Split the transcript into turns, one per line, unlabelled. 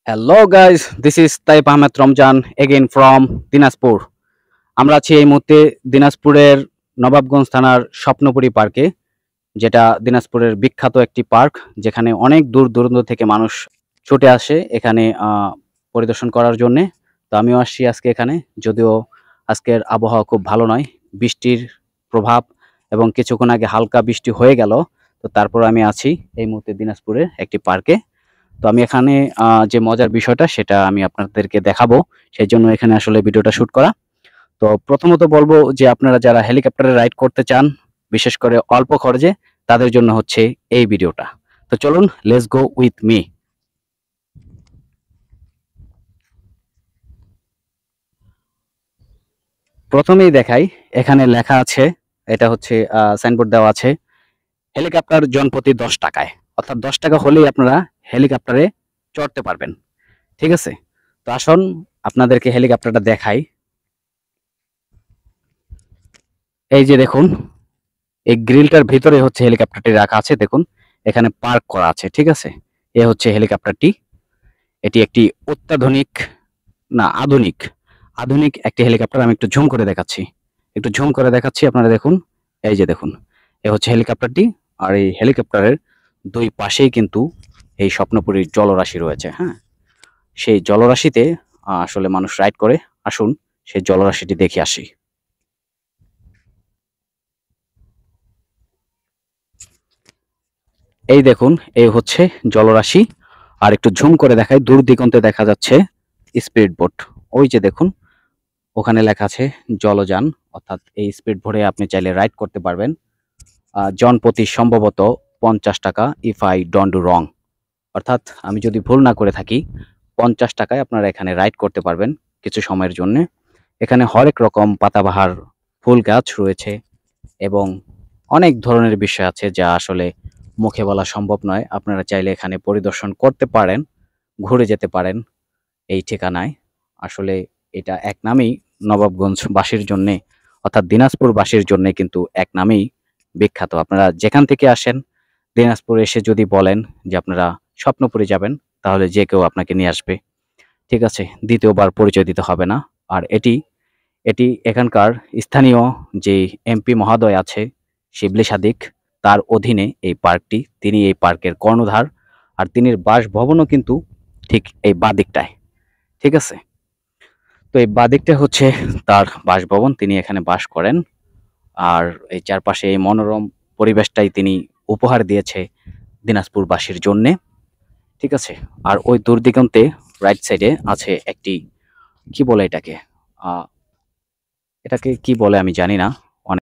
Hello guys, this is Taib Ahmed Ramzan again from Dinajpur. আমরা আছি এই মুহূর্তে দিনাজপুরের নবাবগঞ্জ থানার স্বপ্নপুরী পার্কে, যেটা দিনাজপুরের বিখ্যাত একটি পার্ক, যেখানে অনেক দূর দূরান্ত থেকে মানুষ ছুটে আসে এখানে পরিদর্শন করার জন্যে। তো আমিও আসছি আজকে এখানে, যদিও আজকের আবহাওয়া খুব ভালো নয়, বৃষ্টির প্রভাব এবং কিছুক্ষণ আগে হালকা বৃষ্টি হয়ে গেল। তো তারপর আমি আছি এই মুহূর্তে দিনাজপুরের একটি পার্কে। তো আমি এখানে যে মজার বিষয়টা সেটা আমি আপনাদেরকে দেখাবো। সেজন্য এখানে আসলে ভিডিওটা শুট করা। তো প্রথমত বলবো যে আপনারা যারা হেলিকপ্টারে রাইড করতে চান, বিশেষ করে অল্প খরচে, তাদের জন্য হচ্ছে এই ভিডিওটা। তো চলুন, লেটস গো উইথ মি। প্রথমেই দেখাই, এখানে লেখা আছে, এটা হচ্ছে সাইনবোর্ড দেওয়া আছে, হেলিকপ্টার জনপ্রতি 10 টাকায়। অর্থাৎ 10 টাকা হলেই আপনারা হেলিকপ্টারে চড়তে পারবেন। ঠিক আছে? তো আসুন আপনাদেরকে হেলিকপ্টারটা দেখাই। এই যে দেখুন, এই গ্রিলটার ভিতরে হচ্ছে হেলিকপ্টারটি রাখা আছে। দেখুন, এখানে পার্ক করা আছে। ঠিক আছে? এ হচ্ছে হেলিকপ্টারটি। এটি একটি অত্যাধুনিক, না আধুনিক, আধুনিক একটি হেলিকপ্টার। আমি একটু ঝুম করে দেখাচ্ছি, একটু ঝুম করে দেখাচ্ছি, আপনারা দেখুন। এই যে দেখুন, এ হচ্ছে হেলিকপ্টারটি। আর এই হেলিকপ্টারের দুই পাশেই কিন্তু এই স্বপ্নপুরীর জলরাশি রয়েছে। হ্যাঁ, সেই জলরাশিতে আসলে মানুষ রাইড করে। আসুন সেই জলরাশিটি দেখে আসি। এই দেখুন, এই হচ্ছে জলরাশি। আর একটু ঝুম করে দেখাই, দূর দিগন্তে দেখা যাচ্ছে স্পিড বোট। ওই যে দেখুন, ওখানে লেখা আছে জলযান। অর্থাৎ এই স্পিড বোটে আপনি চাইলে রাইড করতে পারবেন। জনপ্রতি সম্ভবত 50 টাকা, ইফ আই ডোন্ট ডু রং। অর্থাৎ আমি যদি ভুল না করে থাকি, 50 টাকায় আপনারা এখানে রাইড করতে পারবেন কিছু সময়ের জন্য। এখানে হরেক রকম পাতাবাহার ফুল গাছ রয়েছে এবং অনেক ধরনের বিষয় আছে যা আসলে মুখে বলা সম্ভব নয়। আপনারা চাইলে এখানে পরিদর্শন করতে পারেন, ঘুরে যেতে পারেন এই ঠিকানায়। আসলে এটা এক নামেই নবাবগঞ্জবাসীর জন্যে, অর্থাৎ দিনাজপুরবাসীর জন্যে কিন্তু এক নামেই বিখ্যাত। আপনারা যেখান থেকে আসেন, দিনাজপুরে এসে যদি বলেন যে আপনারা স্বপ্নপুরী যাবেন, তাহলে যে কেউ আপনাকে নিয়ে আসবে। ঠিক আছে? দ্বিতীয়বার পরিচয় দিতে হবে না। আর এটি এটি এখানকার স্থানীয় যে এমপি মহোদয় আছে, শিবলী সাদিক, তার অধীনে এই পার্কটি। তিনি এই পার্কের কর্ণধার। আর তিনি বাসভবনও কিন্তু ঠিক এই বাদিকটায়। ঠিক আছে? তো এই বাদিকটা হচ্ছে তার বাসভবন, তিনি এখানে বাস করেন। আর এই চারপাশে এই মনোরম পরিবেশটাই তিনি উপহার দিয়েছে দিনাজপুরবাসীর জন্যে। ঠিক আছে? আর ওই দূর দিগন্তে রাইট সাইডে আছে একটি, কি বলে এটাকে, এটাকে কি বলে আমি জানি না।